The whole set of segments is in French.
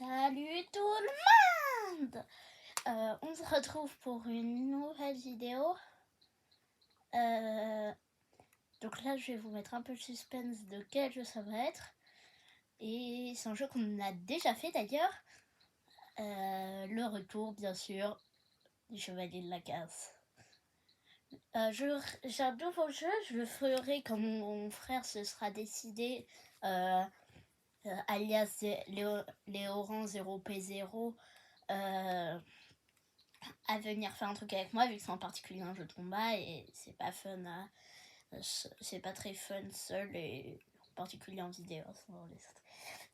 Salut tout le monde. On se retrouve pour une nouvelle vidéo. Donc là, je vais vous mettre un peu le suspense de quel jeu ça va être. Et c'est un jeu qu'on a déjà fait d'ailleurs. Le retour, bien sûr, du Chevalier de la Casse. J'ai un nouveau jeu, je le ferai quand mon frère se sera décidé, alias Léoran 0P0, à venir faire un truc avec moi, vu que c'est en particulier un jeu de combat et c'est pas fun, c'est pas très fun seul et en particulier en vidéo.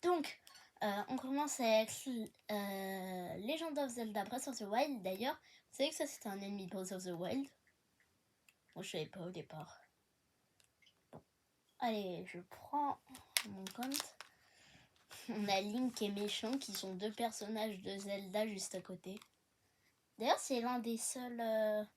Donc, on commence avec Legend of Zelda Breath of the Wild. D'ailleurs, vous savez que ça c'était un ennemi de Breath of the Wild? Moi je savais pas au départ. Bon. Allez, je prends mon compte. On a Link et Méchant qui sont deux personnages de Zelda juste à côté. D'ailleurs, c'est l'un des seuls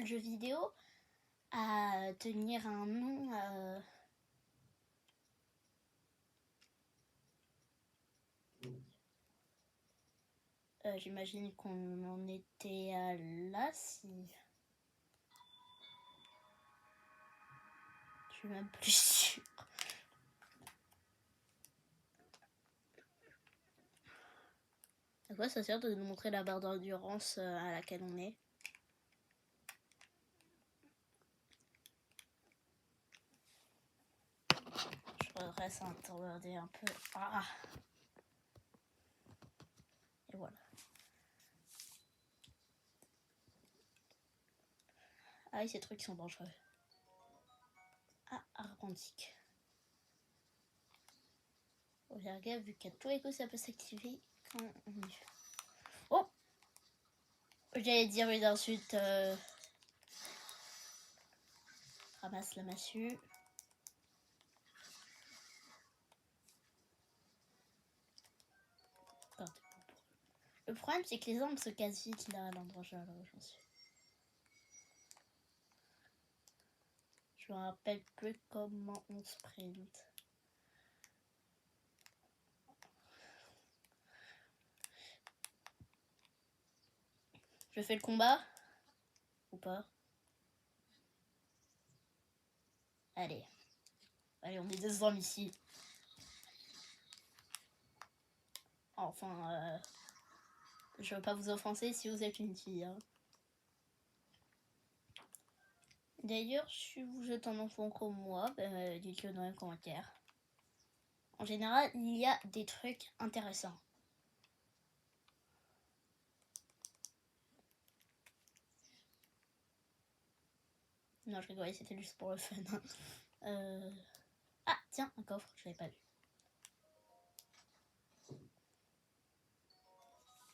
jeux vidéo à tenir un nom j'imagine qu'on en était là si... Je suis même plus sûre. À quoi ça sert de nous montrer la barre d'endurance à laquelle on est? Je redresse un peu. Ah. Et voilà. Ah oui, ces trucs sont dangereux. Ah, argentique. Oh, j'ai regardé, vu qu'à tous les coups ça peut s'activer quand on y fait. Oh! J'allais dire une insulte. Ramasse la massue. Le problème, c'est que les armes se cassent vite là à l'endroit où j'en suis. Je me rappelle plus comment on sprint. Je fais le combat? Ou pas? Allez. Allez, on est deux hommes ici. Enfin, je veux pas vous offenser si vous êtes une fille. Hein. D'ailleurs, si vous êtes un enfant comme moi, dites-le dans les commentaires. En général, il y a des trucs intéressants. Non, je rigolais, c'était juste pour le fun. Ah, tiens, un coffre, je l'avais pas vu.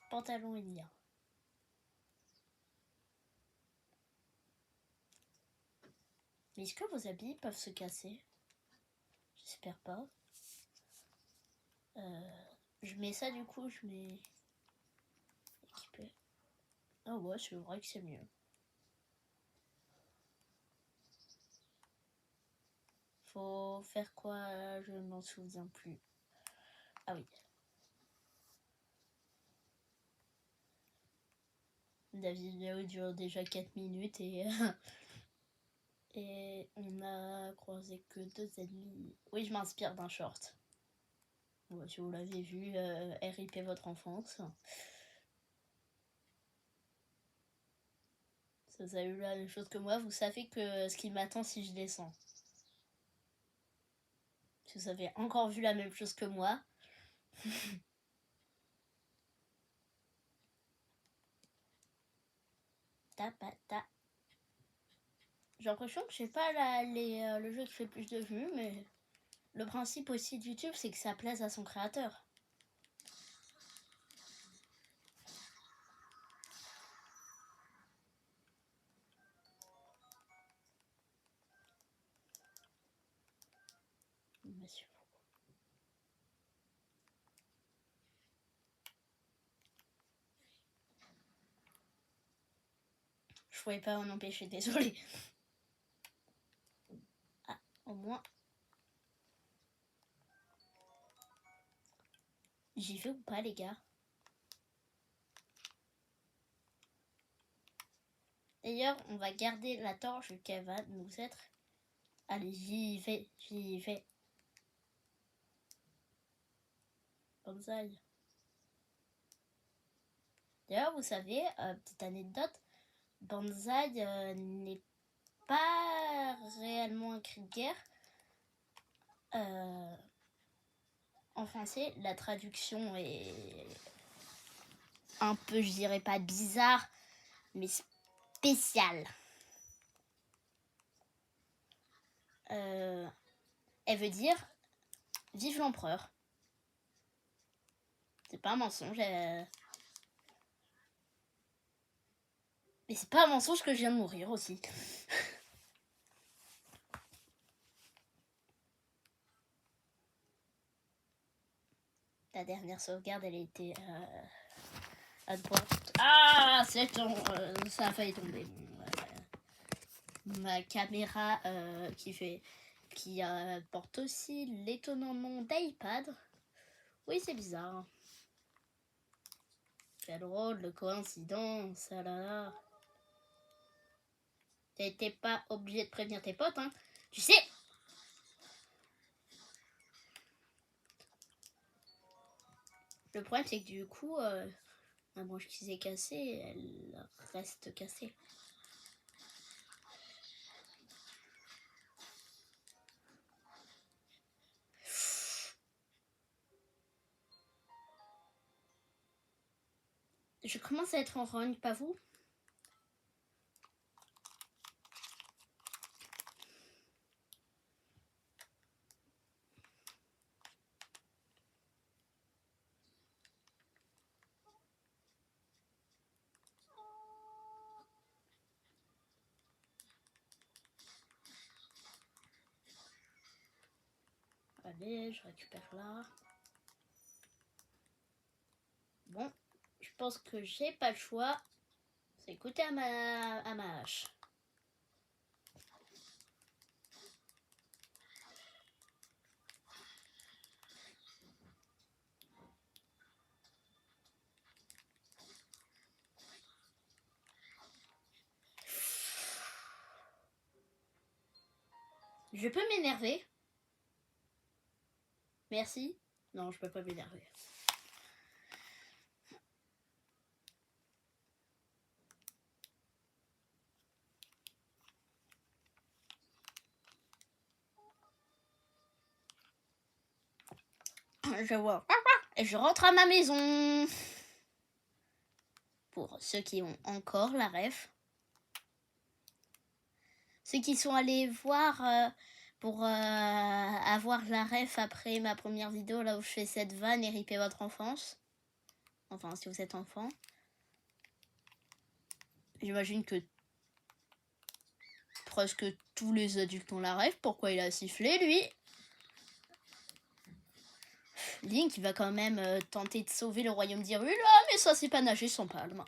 Pantalon il y a. Mais est-ce que vos habits peuvent se casser? J'espère pas. Je mets ça du coup, je mets équipé. Ah ouais, c'est vrai que c'est mieux. Faut faire quoi? Je ne m'en souviens plus. Ah oui. La vidéo dure déjà 4 minutes et... et on a croisé que 2 ennemis. Oui, je m'inspire d'un short. Ouais, si vous l'avez vu, RIP votre enfance. Si vous avez eu la même chose que moi, vous savez que ce qui m'attend si je descends. Si vous avez encore vu la même chose que moi. Tapata. J'ai l'impression que je sais pas le jeu qui fait plus de vues, mais le principe aussi de YouTube, c'est que ça plaise à son créateur. Monsieur. Je pouvais pas en empêcher, désolé. Ah, au moins. J'y vais ou pas, les gars? D'ailleurs, on va garder la torche qu'elle va nous être. Allez, j'y vais, j'y vais. Bonsaï. D'ailleurs, vous savez, petite anecdote, Bonsaï n'est pas réellement un cri de guerre. En français, la traduction est un peu, je dirais pas bizarre, mais spéciale. Elle veut dire vive l'empereur. C'est pas un mensonge. Mais c'est pas un mensonge que je viens de mourir aussi. La dernière sauvegarde, elle a été à droite. Ah, c'est ton, ça a failli tomber. Ma caméra qui porte aussi l'étonnant nom d'iPad. Oui, c'est bizarre. Quelle drôle de coïncidence, ah là là. T'étais pas obligé de prévenir tes potes, hein. Tu sais. Le problème, c'est que du coup, la branche qui s'est cassée, elle reste cassée. Je commence à être en rogne, pas vous? Allez, je récupère là. Bon, je pense que j'ai pas le choix. C'est écouter à ma hache. Je peux m'énerver. Merci. Non, je peux pas m'énerver. Je vois. Et je rentre à ma maison. Pour ceux qui ont encore la ref. Ceux qui sont allés voir pour avoir la ref après ma première vidéo là où je fais cette vanne et ripper votre enfance. Enfin, si vous êtes enfant. J'imagine que presque tous les adultes ont la ref. Pourquoi il a sifflé, lui? Link, il va quand même tenter de sauver le royaume d'Hyrule. Ah, mais ça, c'est pas nager sans palme.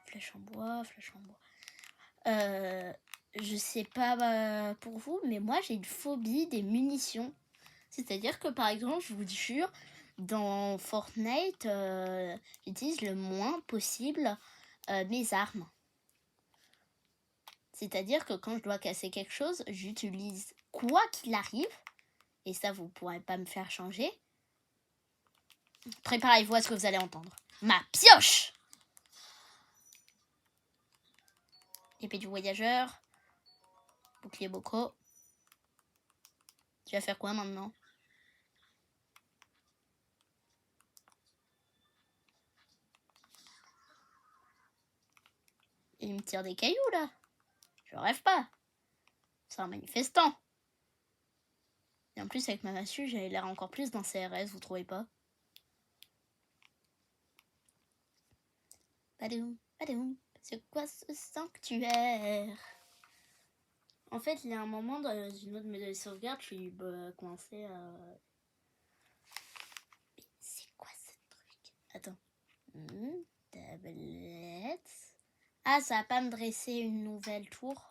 Flèche en bois, flèche en bois. Je sais pas pour vous, mais moi, j'ai une phobie des munitions. C'est-à-dire que, par exemple, je vous jure, dans Fortnite, j'utilise le moins possible mes armes. C'est-à-dire que quand je dois casser quelque chose, j'utilise quoi qu'il arrive. Et ça, vous pourrez pas me faire changer. Préparez-vous à ce que vous allez entendre. Ma pioche! Épée du voyageur. Bouclier Boko. Tu vas faire quoi maintenant? Il me tire des cailloux là. Je rêve pas. C'est un manifestant. Et en plus, avec ma massue, j'avais l'air encore plus d'un CRS, vous trouvez pas? Badoum, badoum, c'est quoi ce sanctuaire? En fait, il y a un moment dans une autre de mes sauvegardes, je suis coincée à... C'est quoi ce truc? Attends. Tablette. Ah, ça va pas me dresser une nouvelle tour.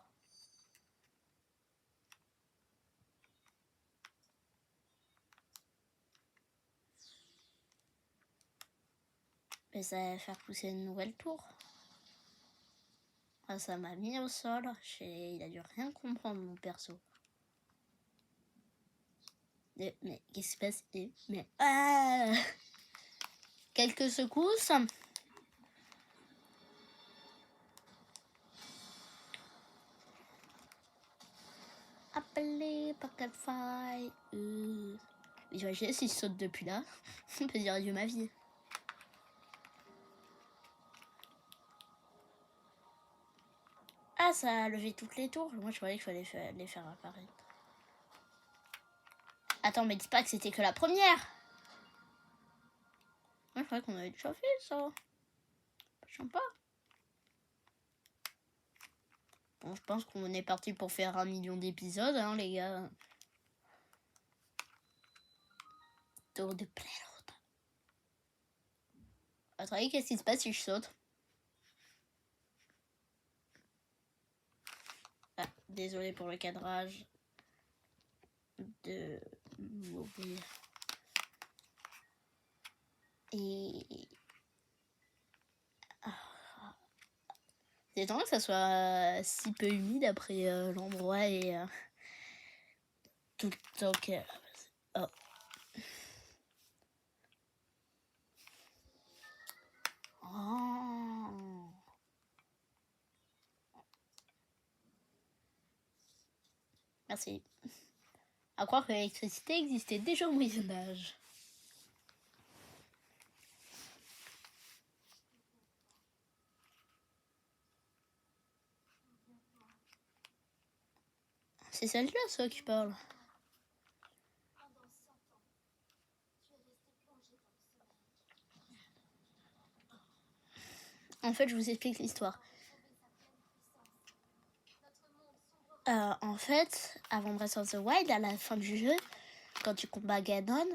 Mais ça va faire pousser une nouvelle tour. Ah, ça m'a mis au sol. Il a dû rien comprendre, mon perso. Mais qu'est-ce qui se passe? Mais quelques secousses. Appelez Pocket Fight. J'imagine s'il saute depuis là. On peut dire adieu ma vie. Ah, ça a levé toutes les tours. Moi, je croyais qu'il fallait les faire apparaître. Attends, mais dis pas que c'était que la première. Moi, je croyais qu'on avait déjà fait ça. Je sais pas. Bon, je pense qu'on est parti pour faire 1 million d'épisodes, hein, les gars. Tour de plein l'autre. Attendez, qu'est-ce qui se passe si je saute? Ah, désolé pour le cadrage de mourir. Et... C'est étonnant que ça soit si peu humide après l'endroit et tout le temps que... Oh. Oh. Merci. À croire que l'électricité existait déjà au Moyen-Âge. C'est celle-là, ça, qui parle. En fait, je vous explique l'histoire. En fait, avant Breath of the Wild, à la fin du jeu, quand tu combats Ganon,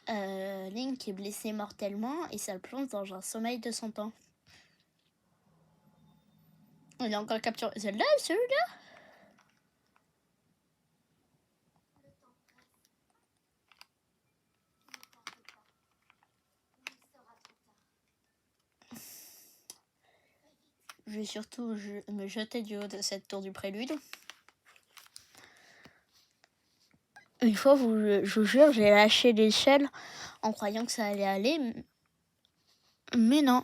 Link est blessé mortellement et ça le plonge dans un sommeil de 100 ans. Il a encore capturé celle-là, celui-là. Je vais surtout me jeter du haut de cette tour du prélude. Une fois, je vous jure, j'ai lâché l'échelle en croyant que ça allait aller. Mais non.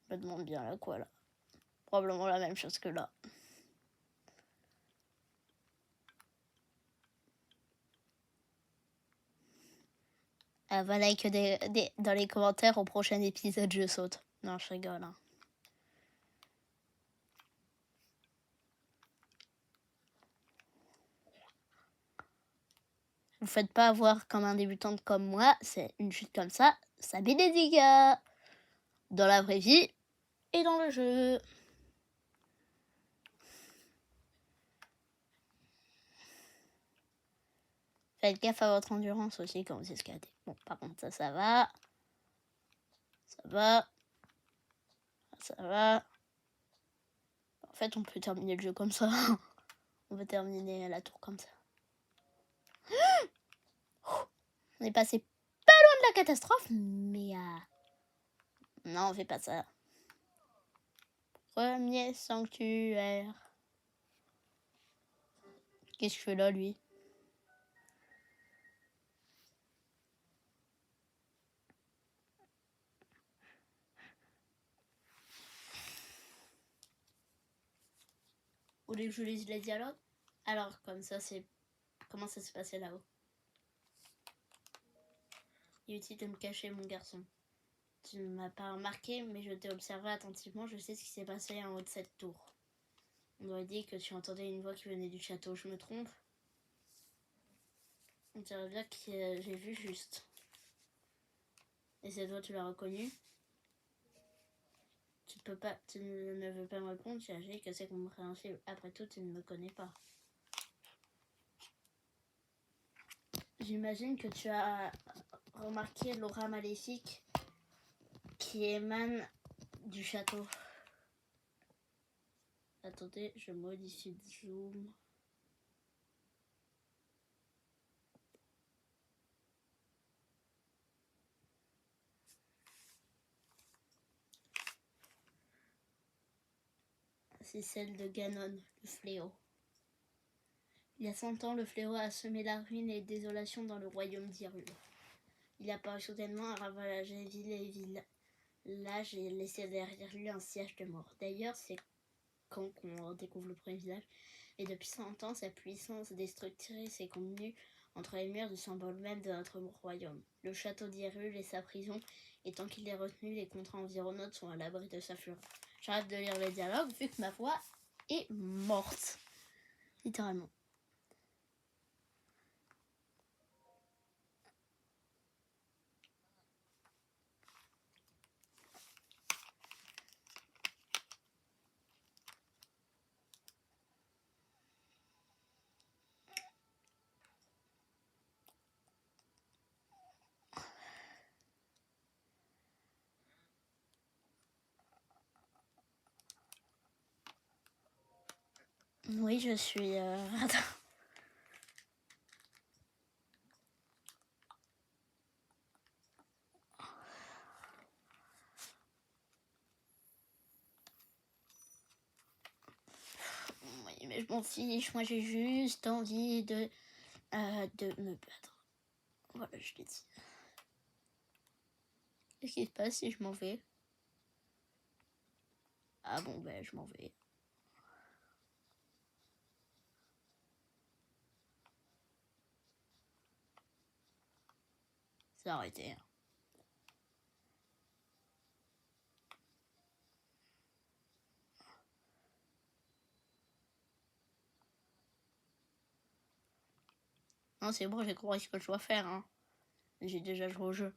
Je me demande bien là quoi là. Probablement la même chose que là. Voilà que dans les commentaires au prochain épisode je saute. Non, je rigole. Hein. Vous faites pas avoir comme un débutant comme moi, c'est une chute comme ça met des dégâts. Dans la vraie vie et dans le jeu. Faites gaffe à votre endurance aussi quand vous escaladez. Bon, par contre, ça va. Ça va. Ça va. En fait, on peut terminer le jeu comme ça. On peut terminer la tour comme ça. On est passé pas loin de la catastrophe, mais... Non, on fait pas ça. Premier sanctuaire. Qu'est-ce que je fais là, lui? Vous voulez que je lise les dialogues? Alors, comme ça, c'est... Comment ça s'est passé là-haut? Il est utile de me cacher, mon garçon. Tu ne m'as pas remarqué, mais je t'ai observé attentivement. Je sais ce qui s'est passé en haut de cette tour. On aurait dit que tu entendais une voix qui venait du château. Je me trompe? On dirait bien que j'ai vu juste. Et cette voix, tu l'as reconnue? tu ne veux pas me répondre, j'ai que c'est compréhensible. Après tout, tu ne me connais pas. J'imagine que tu as remarqué l'aura maléfique qui émane du château. Attendez, je modifie le zoom. C'est celle de Ganon, le fléau. Il y a 100 ans, le fléau a semé la ruine et la désolation dans le royaume d'Hyrule. Il apparut soudainement à ravager ville et village et laissé derrière lui un siège de mort. D'ailleurs, c'est quand on découvre le premier village. Et depuis 100 ans, sa puissance destructrice s'est contenue entre les murs du symbole même de notre royaume. Le château d'Hyrule est sa prison, et tant qu'il est retenu, les contrées environnantes sont à l'abri de sa fureur. J'arrête de lire les dialogues vu que ma voix est morte. Littéralement. Oui, je suis... Attends. Oui, mais je m'en fiche. Moi, j'ai juste envie de me battre. Voilà, je l'ai dit. Qu'est-ce qui se passe si je m'en vais? Ah bon, ben, je m'en vais. C'est arrêté. Non, c'est bon, j'ai compris ce que je dois faire. Hein. J'ai déjà joué au jeu.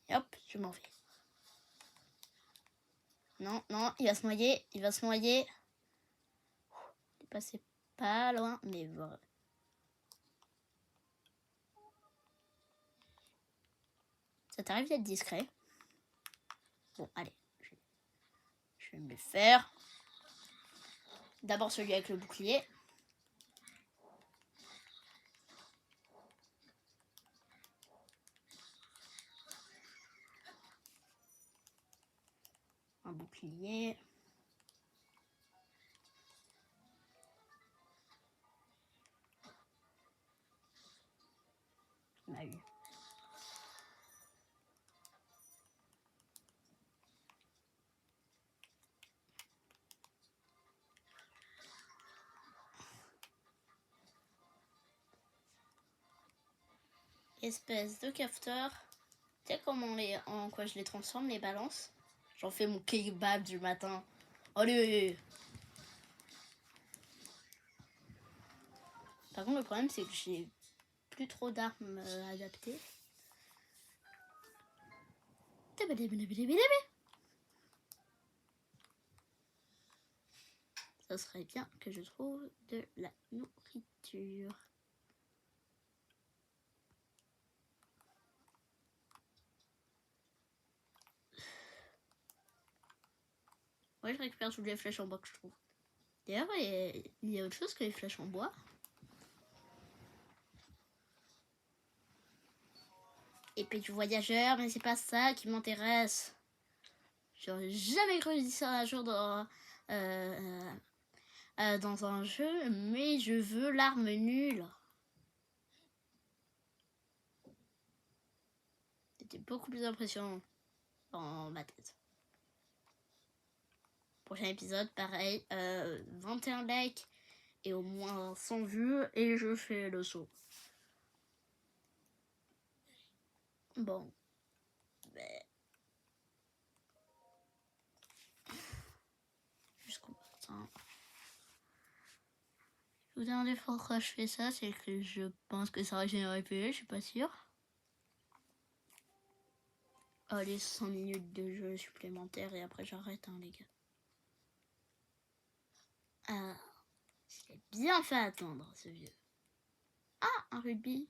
Et hop, je m'en vais. Non, non, il va se noyer. Il va se noyer. Il est passé pas loin, mais voilà. Ça t'arrive d'être discret? Bon, allez. Je vais me le faire. D'abord celui avec le bouclier. Un bouclier. On a eu. Espèce de capteur. Tu sais comment en quoi je les transforme, les balances? J'en fais mon kebab du matin. Allez! Par contre, le problème, c'est que j'ai plus trop d'armes adaptées. Ça serait bien que je trouve de la nourriture. Ouais, je récupère toutes les flèches en bois que je trouve. D'ailleurs, il y a autre chose que les flèches en bois. Épée du voyageur, mais c'est pas ça qui m'intéresse. J'aurais jamais cru dire ça un jour dans un jeu, mais je veux l'arme nulle. C'était beaucoup plus impressionnant dans ma tête. Prochain épisode, pareil, 21 likes et au moins 100 vues et je fais le saut. Bon. Jusqu'au matin. Je vous demandez pourquoi je fais ça, c'est que je pense que ça régénère PV, je suis pas sûre. Allez, 5 minutes de jeu supplémentaire et après j'arrête, hein, les gars. Ah, je l'ai bien fait attendre, ce vieux. Ah, un rugby.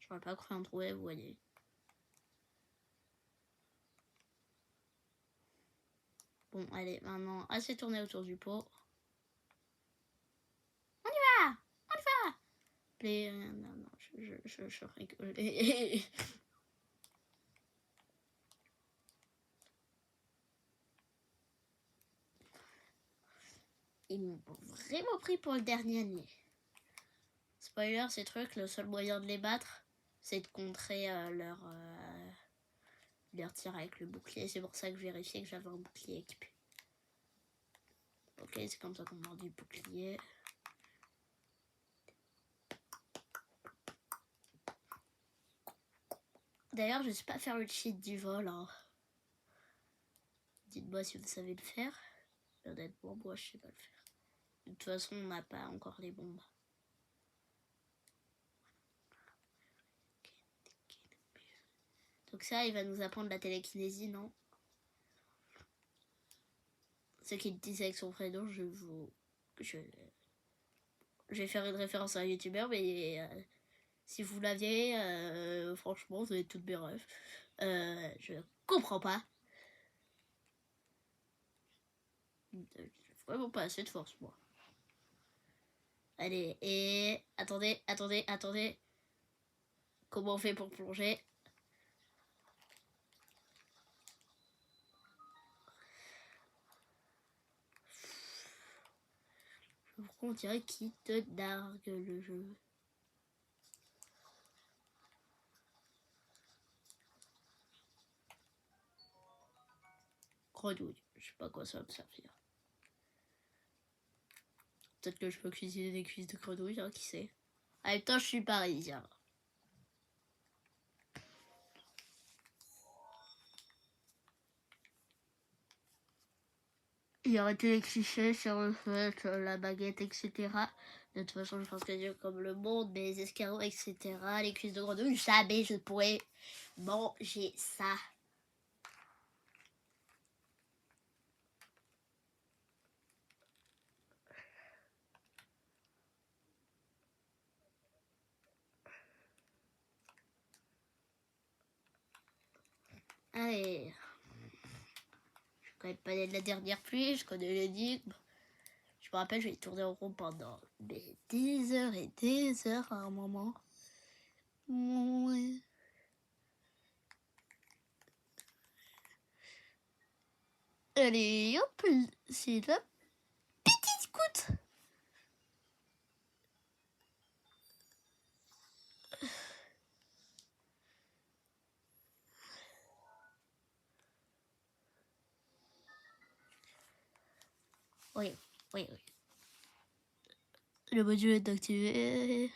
J'aurais pas cru en trouver, vous voyez. Bon, allez, maintenant, assez tourné autour du pot. On y va! On y va! Non, je rigole. Ils m'ont vraiment pris pour le dernier né. Spoiler, ces trucs, le seul moyen de les battre, c'est de contrer leur tir avec le bouclier. C'est pour ça que je vérifiais que j'avais un bouclier équipé. Ok, c'est comme ça qu'on mord du bouclier. D'ailleurs, je ne sais pas faire le cheat du vol. Hein. Dites-moi si vous savez le faire. Honnêtement, moi, je sais pas le faire. De toute façon, on n'a pas encore les bombes. Donc ça, il va nous apprendre la télékinésie, non? Ce qu'il disait avec son prénom, je vais faire une référence à un youtubeur, mais si vous l'aviez, franchement, vous avez toutes mes rêves. Je comprends pas. J'ai vraiment pas assez de force, moi. Allez, et attendez. Comment on fait pour plonger? Pourquoi on dirait qu'il te dargue le jeu? Grenouille, je sais pas à quoi ça va me servir. Peut-être que je peux cuisiner des cuisses de grenouille, hein, qui sait. En même temps, je suis parisien. Il y aurait été des clichés sur le fait, la baguette, etc. De toute façon, je pense que Dieu comme le monde, mais les escargots, etc., les cuisses de grenouille, jamais je pourrais manger ça. Allez. Je connais pas la dernière pluie, je connais l'énigme. Je me rappelle, je vais tourner en rond pendant des heures et des heures à un moment. Ouais. Allez, hop, c'est la petite scout. Oui. Le module est activé.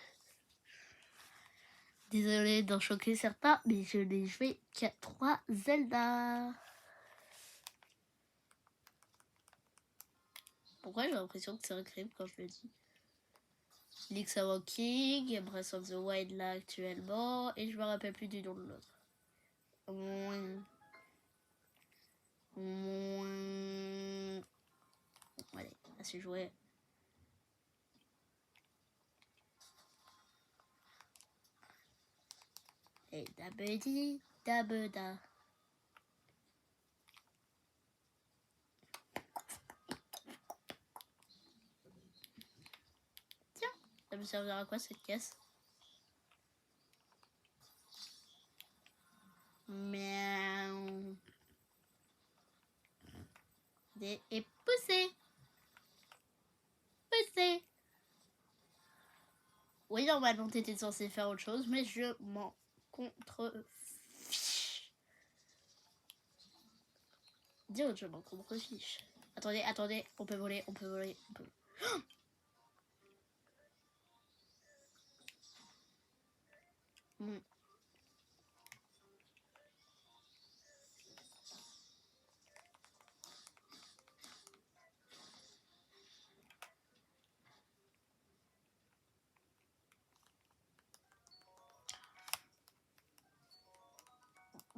Désolé d'en choquer certains, mais je n'ai joué qu'à 3 Zelda. Pourquoi j'ai l'impression que c'est un crime quand je le dis? Link's Awakening, Breath of the Wild là actuellement, et je me rappelle plus du nom de l'autre. Allez, assez joué. Et dabedi, dabeda. Tiens, ça me servira à quoi cette caisse? Miaou. Et pousser. Oui, normalement t'étais censé faire autre chose, mais je m'en contrefiche. Dire je m'en contrefiche. Attendez, on peut voler.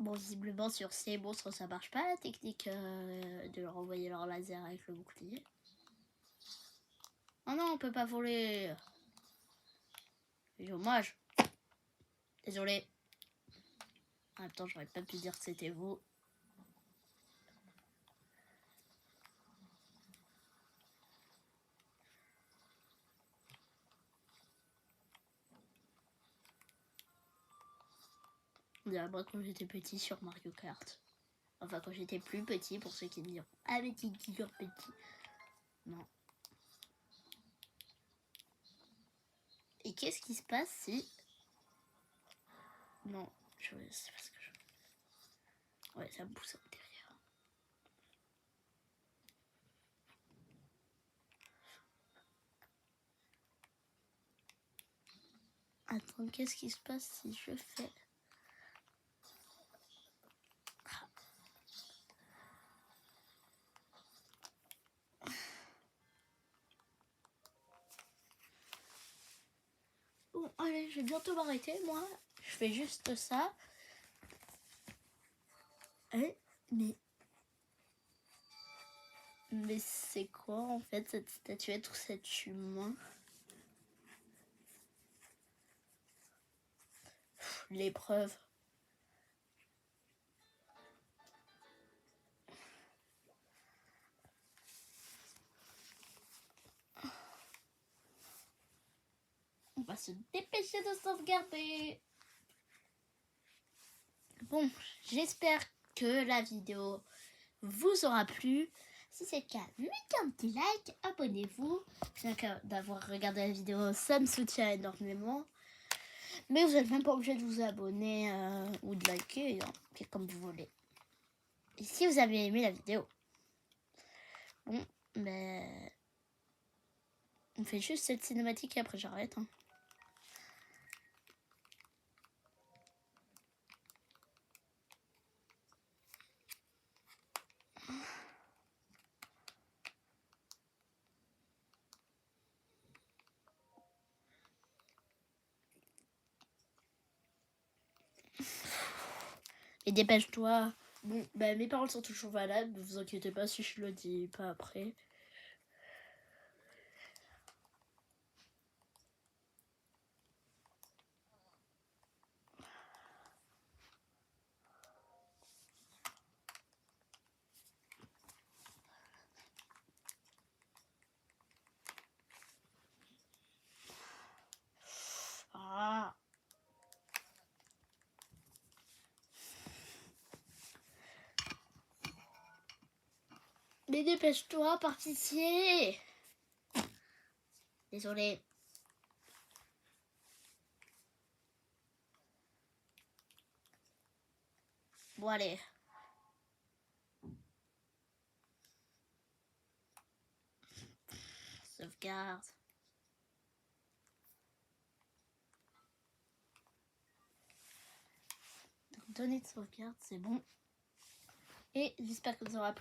Bon, visiblement sur ces monstres ça marche pas la technique de leur envoyer leur laser avec le bouclier. Oh non, on peut pas voler. Dommage. Désolé. En même temps, j'aurais pas pu dire que c'était vous. On dirait moi quand j'étais petit sur Mario Kart. Enfin, quand j'étais plus petit, pour ceux qui me diront « Ah, mais t'es toujours petit !» Non. Et qu'est-ce qui se passe si... Non, c'est parce que je... Ouais, ça me pousse derrière. Attends, qu'est-ce qui se passe si je fais... Bon, allez, je vais bientôt m'arrêter, moi. Je fais juste ça. Mais c'est quoi, en fait, cette statuette ou cet humain? L'épreuve. On va se dépêcher de sauvegarder. Bon, j'espère que la vidéo vous aura plu. Si c'est le cas, mettez un petit like, abonnez-vous. Bien d'avoir regardé la vidéo, ça me soutient énormément. Mais vous n'êtes même pas obligé de vous abonner ou de liker, hein, comme vous voulez. Et si vous avez aimé la vidéo, bon, mais on fait juste cette cinématique et après j'arrête. Hein. Et dépêche-toi. Bon, bah, mes paroles sont toujours valables, ne vous inquiétez pas si je le dis pas après. Ah. Mais dépêche-toi, par pitié. Désolé. Bon, allez. Sauvegarde. Données de sauvegarde, c'est bon. Et j'espère que vous aura plu.